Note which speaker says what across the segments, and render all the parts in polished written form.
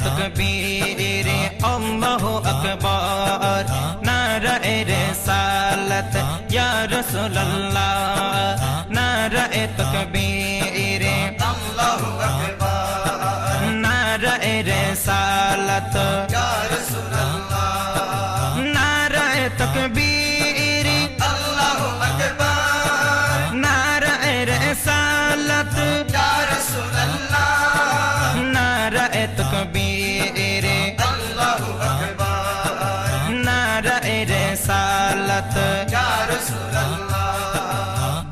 Speaker 1: तकबीर अल्लाहु अकबर नारे रिसालत या रसूल अल्लाह नारे तकबीर अल्लाहु अकबर नारे रिसालत या रसूल अल्लाह नारे तकबीर अल्लाहु अकबर नारे रिसालत या रसूल अल्लाह नारे तकबीर अल्लाहु अकबर नारे रिसालत या रसूल अल्लाह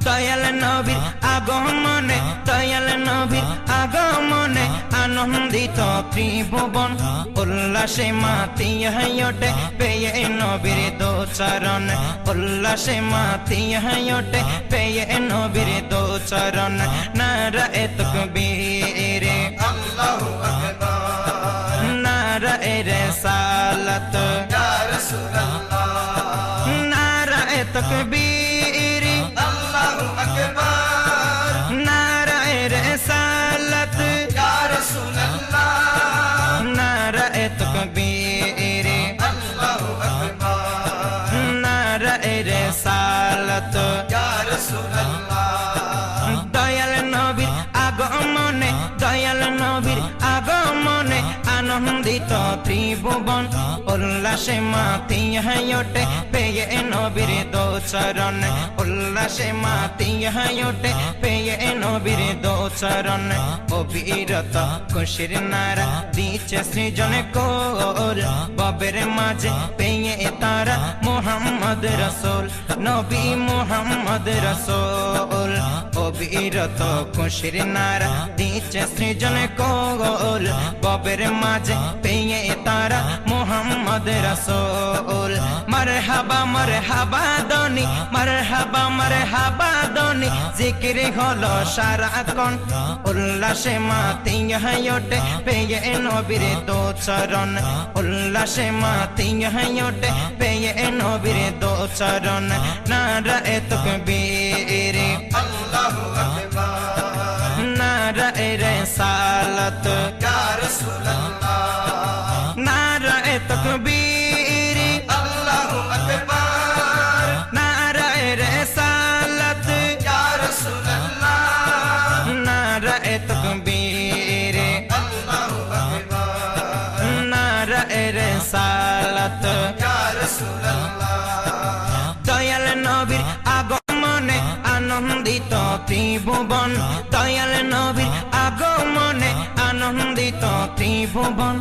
Speaker 1: दयाल नबीर আগমনে দয়াল নবীর আগমনে আনন্দিত ত্রিভুবন উল্লাসে মাতিয়া ওঠে পেয়ে নবীর দোচরণ উল্লাসে মাতিয়া ওঠে পেয়ে নবীর দোচরণ নারে তাকবীর আল্লাহু আকবার নারে রিসালাত ইয়া রাসূলুল্লাহ নারে তাকবীর আল্লাহু আকবার रिसालत या रसूल अल्लाह नारे तकबीर अल्लाहु अकबर नारे रिसालत या रसूल अल्लाह दयाल नबीर আগমনে দয়াল নবীর আগমনে আনন্দিত ত্রিভুবন উল্লাসে মাতিয়া ওঠে পেয়ে নবীর দোচরণ উল্লাসে মাতিয়া ওঠে পেয়ে নবীর দোচরণ অবিরত খুশির নারা দিচ্ছে সৃজন কোর ববের মাঝে পেয়ে তারা মুহাম্মদ রাসূল নবী মুহাম্মদ রাসূল অবিরত খুশির নারা দিচ্ছে সৃজন কোর ববের মাঝে পেয়ে তারা মুহাম্মদ রাসূল মারহাবা মারহাবা দনি মারহাবা মারহাবা দনি জিকির হলো সারাক্ষণ উল্লাসে মাতিয়া ওঠে পেয়ে নবীর দোচরণ উল্লাসে মাতিয়া ওঠে পেয়ে নবীর দোচরণ নারে তাকবীর আল্লাহু আকবার নারে রিসালাত ইয়া রাসূলুল্লাহ নারে তাকবীর আল্লাহু আকবার নারে রিসালাত ইয়া রাসূলুল্লাহ নারে তাকবীর আল্লাহু আকবার নারে রিসালাত ইয়া রাসূলুল্লাহ দয়াল নবীর আগমনে আনন্দিত ত্রিভুবন দয়াল নবীর আগমনে আনন্দিত ত্রিভুবন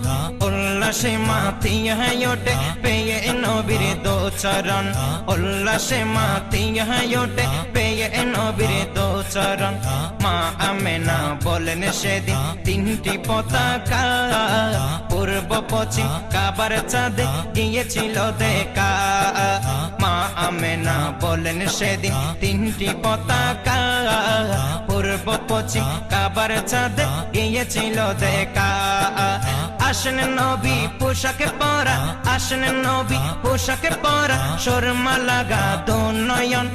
Speaker 1: উল্লাসে মাতিয়া ওঠে পেয়ে নবীর দোচরণ উল্লাসে মাতিয়া ওঠে পেয়ে নবীর দোচরণ মা আমেনা বলেন সেদিন তিনটি পতাকা পূর্ব পশ্চিম কাবার চাঁদে গিয়েছিল দেখা মা আমেনা বলেন সেদিন তিনটি পতাকা পূর্ব পশ্চিম কাবার চাঁদে গিয়েছিল দেখা আসেন নবী পোশাকে পরা আসেন নবী পোশাকে পরা শর্মা লাগা দোনয়ন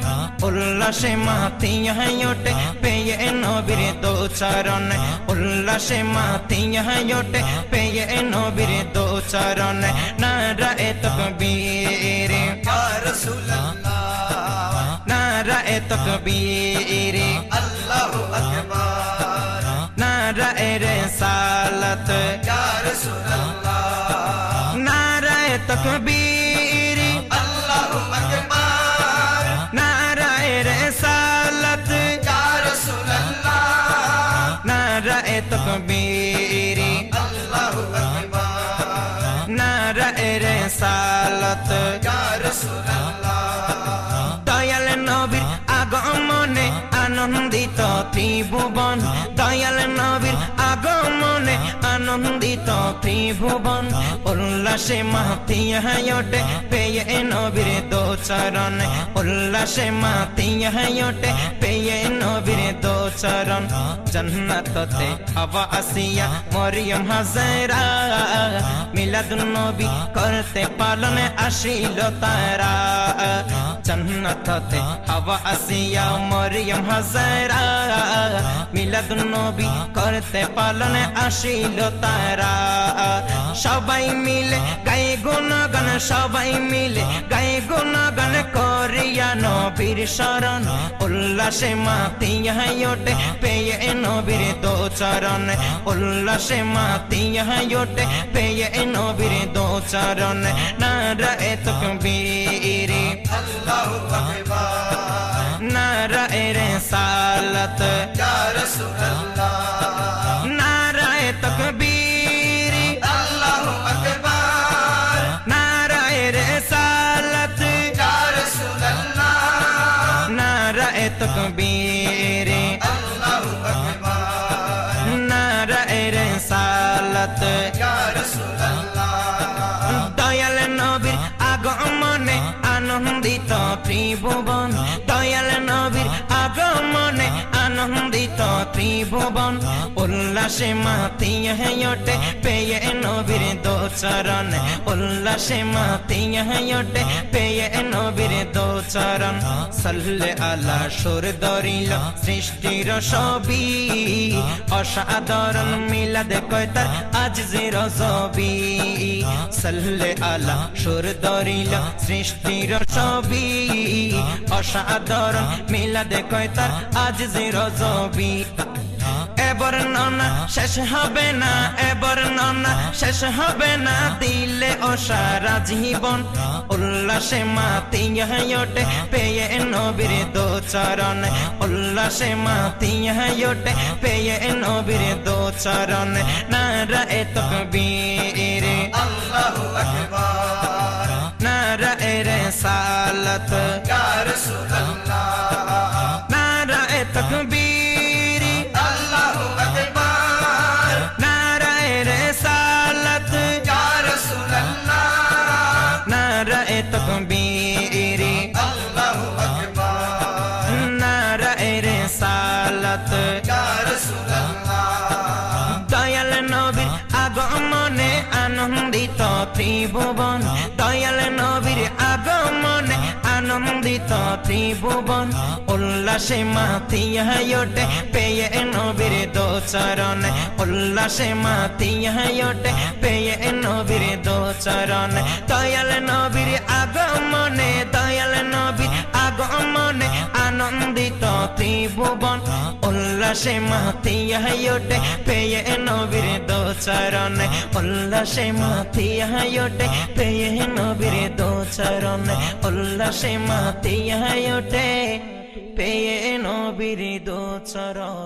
Speaker 1: উল্লাসে মাতিয়া ওঠে পেয়ে নবীর দোচরণ উল্লাসে মাতিয়া ওঠে পেয়ে নবীর দোচরণ নারে তাকবীর ইয়া রাসূলুল্লাহ নারে তাকবীর আল্লাহু আকবার নারে রিসালাত ইয়া রাসূলুল্লাহ নারে তাকবীর আল্লাহু আকবার নারে রিসালাত ইয়া রাসূলুল্লাহ নারে তাকবীর আল্লাহু আকবার নারে রিসালাত ইয়া রাসূলুল্লাহ দয়াল নবীর আগমনে আনন্দিত ত্রিভুবন দয়াল নবীর আগমনে আনন্দিত ত্রিভুবন উল্লাসে মাতিয়া ওঠে পেয়ে নবীর দো চরণ উল্লাসে মাতিয়া ওঠে পেয়ে নবীর দো চরণ জান্নাততে হাওয়া আসিয়া মরিয়ম হাজেরা মিলাদুন নবী করতে পালন আসিল তারা জান্নাততে হাওয়া আসিয়া মরিয়ম হাজেরা মিলাদুন নবী করতে পালন আসিল তারা সবাই মিলে গায়ে গুণগান সবাই মিলে গায়ে গুণগান করিয়া নবীর শরণ উল্লাসে মাতিয়া ওঠে পেয়ে নবীর দো চরণ উল্লাসে মাতিয়া ওঠে পেয়ে নবীর দো চরণ নারায়ে তাকবীর আল্লাহু আকবার নারায়ে রিসালাত ইয়া রাসূলুল্লাহ নারায়ে তাকবীর আল্লাহু আকবার নারায়ে রিসালাত ইয়া রাসূলুল্লাহ নারায়ে তাকবীর আল্লাহু আকবার নারায়ে রিসালাত ইয়া রাসূলুল্লাহ দয়াল নবীর আগমনে আনন্দিত ত্রিভুবন দয়াল নবীর আগমনে আনন্দিত ত্রিভুবন উল্লাসে মাতিয়া ওঠে পেয়ে নবীর দো চরণ উল্লাসে মাতিয়া ওঠে পেয়ে নবীর দো চরণ সাল্লে আলা সুর দরিল সৃষ্টির ছবি অসাধারণ মিলাদ কয়তার আজ জিরো ছবি সাল্লে আলা সুর দরিল সৃষ্টির ছবি অসাধারণ মিলাদ কয়তার আজ জিরো ছবি এবার ননা শেষ হবে না এবার ননা শেষ হবে না দিলে ও সারা জীবন উল্লাসে মাতিয়া ওঠে পেয়ে নবীর দো চরণ উল্লাসে মাতিয়া ওঠে পেয়ে নবীর দো চরণ নারায়ে তাকবীর আল্লাহু আকবার নারায়ে রিসালাত ইয়া রাসূলুল্লাহ নারায়ে তাকবীর আল্লাহু আকবার নারায়ে রিসালাত ইয়া রাসূলুল্লাহ নারায়ে তাকবীর আল্লাহু আকবার নারায়ে রিসালাত ইয়া রাসূলুল্লাহ দয়াল নবীর আগমনে আনন্দিত ত্রিভুবন দয়াল নবীর আগমনে আনন্দিত ত্রিভুবন উল্লাসে মাতিয়া ওঠে পেয়ে নবীর দো চরণ উল্লাসে মাতিয়া ওঠে পেয়ে নবীর দো চরণ দয়াল নবীর আগমনে দয়াল নবীর আগমনে আনন্দিত ত্রিভুবন উল্লাসে মাতিয়া ওঠে পেয়ে নবীর দো চরণ উল্লাসে মাতিয়া ওঠে পেয়ে নবীর দো চরণ উল্লাসে মাতিয়া ওঠে পেয়ে নবীর দো চরণ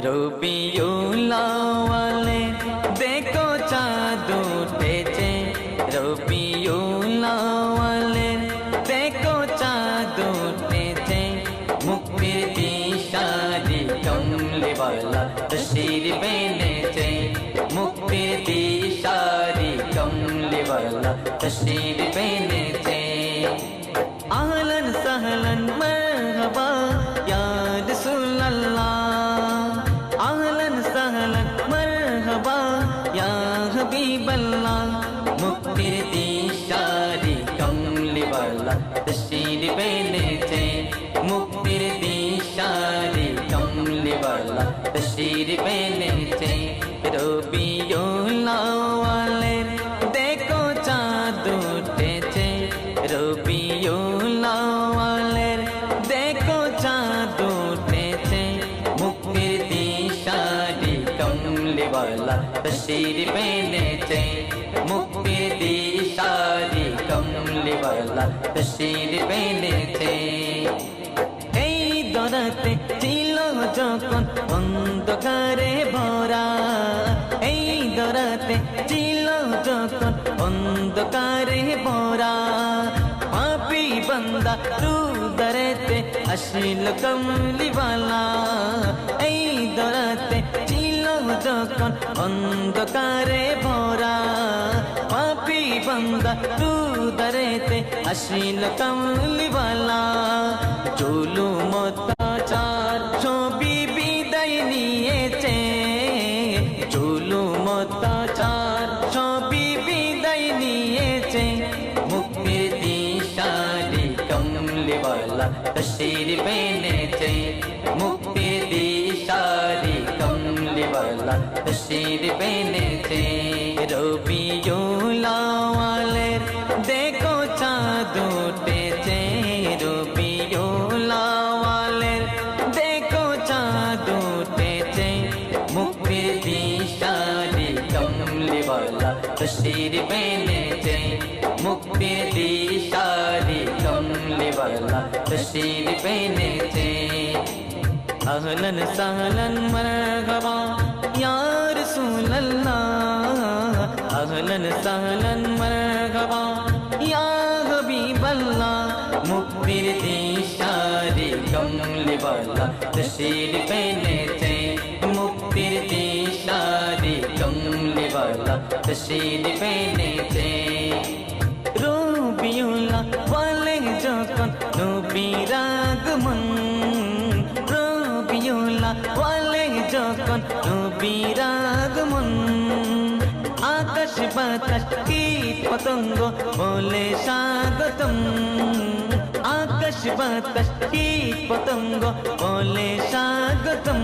Speaker 2: রবিউল আউয়ালে দেখো চাঁদ উঠেছে রবিউল আউয়ালে দেখো চাঁদ উঠেছে মুক্তির দিশারি কমলিওয়ালা তশরিফ এনেছে মুক্তির দিশারি কমলিওয়ালা তশরিফ এনেছে আহলান সাহলান মারহাবা ইয়া রাসূলুল্লাহ আহলান সাহলান মারহাবা ইয়া হাবিবাল্লাহ মুক্তির দিশারি কমলিওয়ালা তশরিফ এনেছে মুক্তির দিশারি কমলিওয়ালা তশরিফ এনেছে রবিউল আউয়ালে দেখো চাঁদ উঠেছে রবিউল আউয়ালে দেখো চাঁদ উঠেছে মুক্তির দিশারি কমলিওয়ালা তশরিফ এনেছে মুক্তির দিশারি কমলিওয়ালা তশরিফ এনেছে এই দরাতে ছিল যখন অন্ধকারে ভরা এই দরাতে ছিল যখন অন্ধকারে ভরা পাপী বান্দা তু দরেতে আসিল কমলিওয়ালা এই দরাতে ছিল যখন অন্ধকারে ভরা পাপী বান্দা দুদারেতে আসিল কামলিওয়ালা জুলুম অত্যাচার ছবি বিদায় নিয়েছে জুলুম অত্যাচার ছবি বিদায় নিয়েছে মুক্তির দিশারি কমলিওয়ালা তশরিফ এনেছে মুক্তির দিশারি কমলিওয়ালা তশরিফ এনেছে রবিউল আউয়ালের দেখো চাঁদ উঠেছে রবিউল আউয়ালের দেখো চাঁদ উঠেছে মুক্তির দিশারি কমলিওয়ালা তশরিফ এনেছে মুক্তির দিশারি কমলিওয়ালা তশরিফ এনেছে अहलन सहलन मरहबा या रसूल अल्लाह अहलन सहलन मरहबा या हबीब अल्लाह मुक्तिर दिशारी कमलिवाला तशरीफ लेते मुक्तिर दिशारी कमलिवाला तशरीफ लेते রবিউল্লাহ বলে যখন নবীর আগমন রবিউল্লাহ বলে যখন নবীর আগমন আকাশ বাতাস কীট পতঙ্গ বলে স্বাগতম আকাশ বাতাস কীট পতঙ্গ বলে স্বাগতম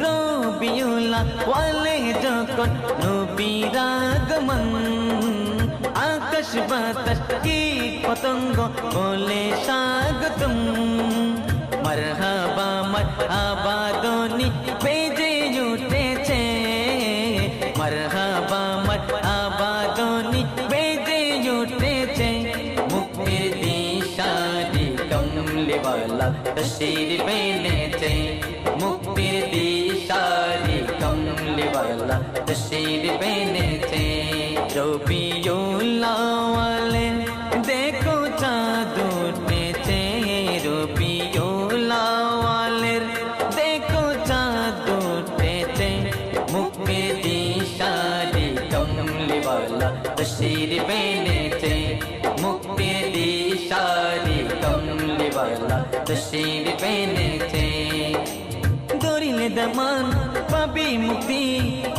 Speaker 2: রবিউল্লাহ বলে যখন নবীর আগমন আকাশ বাতাস কীট পতঙ্গ বলে স্বাগতম মরহাবা মরহাবা ধ্বনি বেজে উঠেছে মরহাবা মরহাবা ধ্বনি বেজে উঠেছে মুক্তির দিশারি কমলিওয়ালা তশরিফ এনেছে মুক্তির দিশারি কমলিওয়ালা তশরিফ এনেছে রবিউল আউয়ালের দেখো চাঁদ উঠেছে রবিউল আউয়ালের দেখো চাঁদ উঠেছে মুক্তির দিশারি কমলিওয়ালা তশরিফ এনেছে মুক্তির দিশারি কমলিওয়ালা তশরিফ এনেছে দরিলে দমান পাবি মুক্তি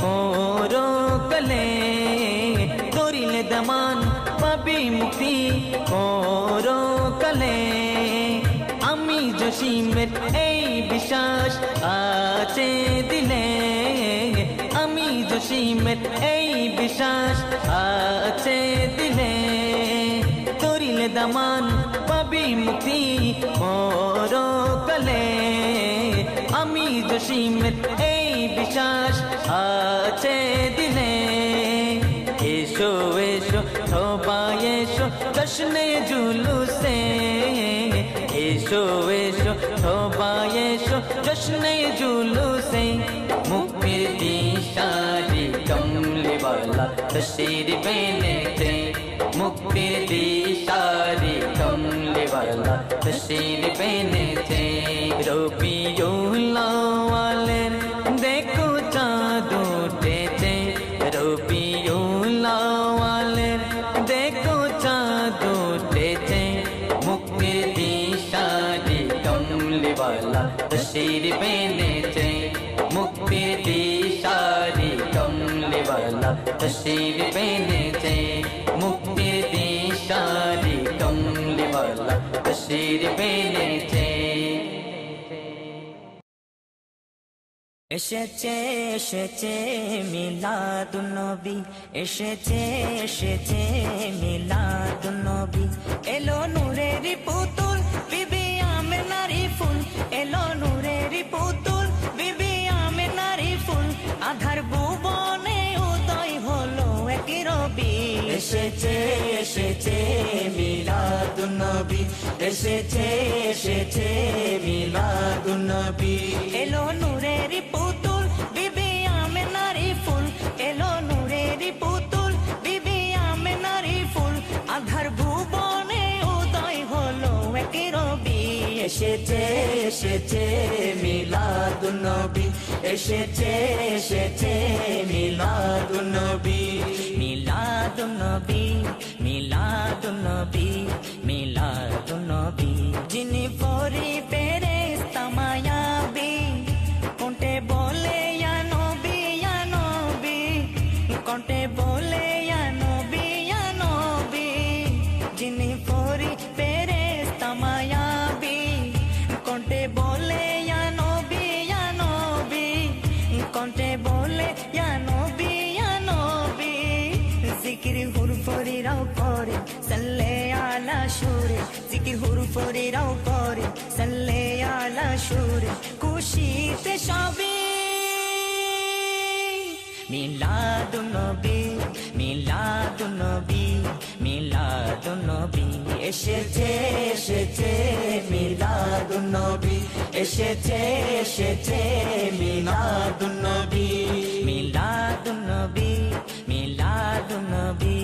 Speaker 2: পরকালে দরিলে দমান পাবি মুক্তি পরকালে আমি জসিমের এই বিশ্বাস আছে দিলে আমি জসিমের এই বিশ্বাস আছে দিলে দরিলে দমান পাবি মুক্তি পরকালে আমি জসিমের এই বিশ্বাস আছে দিলে এসো এসো সবাই এসো জশ্নে জুলুসে এসো এসো সবাই এসো জশ্নে জুলুসে মুক্তির দিশারি কমলিওয়ালা তশরিফ এনেছে মুক্তির দিশারি কমলিওয়ালা তশরিফ এনেছে রবিউল আউয়ালের দেখো চাঁদ উঠেছে রবিউল আউয়ালের দেখো চাঁদ উঠেছে মুক্তির দিশারি কমলিওয়ালা তশরিফ এনেছে মুক্তির দিশারি কমলিওয়ালা তশরিফ এনেছে মুক্তির দিশারি কমলিওয়ালা তশরিফ এনেছে
Speaker 3: এসেছে এসেছে মিলাদুন নবী এসেছে এসেছে মিলাদুন নবী এলো নূরের পুতুল বিবি আমেনারি ফুল এলো নূরের পুতুল বিবি আমেনারি ফুল আধার ভুবনে উদয় হলো এক রবি এসেছে এসেছে মিলাদুন নবী এসেছে এসেছে মিলাদুন নবী এলো নূরের পুতুল বিবি আমেনারি ফুল এলো নূরের পুতুল বিবি আমেনারি ফুল আধার ভুবনে উদয় হলো এক রবি এসেছে এসেছে মিলাদুন নবী এসেছে এসেছে মিলাদুন নবী মিলাদুন নবী মিলাদুন নবী মিলাদুন নবী যিনি পরি ফেরেশতা মায়াবী কোনটে বলে ইয়া নবী ইয়া নবী কোনটে বলে ইয়া নবী ইয়া নবী যিনি পরি ফেরেশতা মায়াবী কোনটে বলে ইয়া নবী ইয়া নবী কোনটে বলে ইয়া নবী ইয়া নবী জিকির হুরফরিরাও করে সাল্লে আলা সুরে জিকির হুরফরিরাও করে সাল্লে আলা সুরে খুশিতে সবে মিলাদুন নবী মিলাদুন নবী মিলাদুন নবী এসেছে এসেছে মিলাদুন নবী এসেছে এসেছে মিলাদুন নবী মিলাদুন নবী মিলাদুন নবী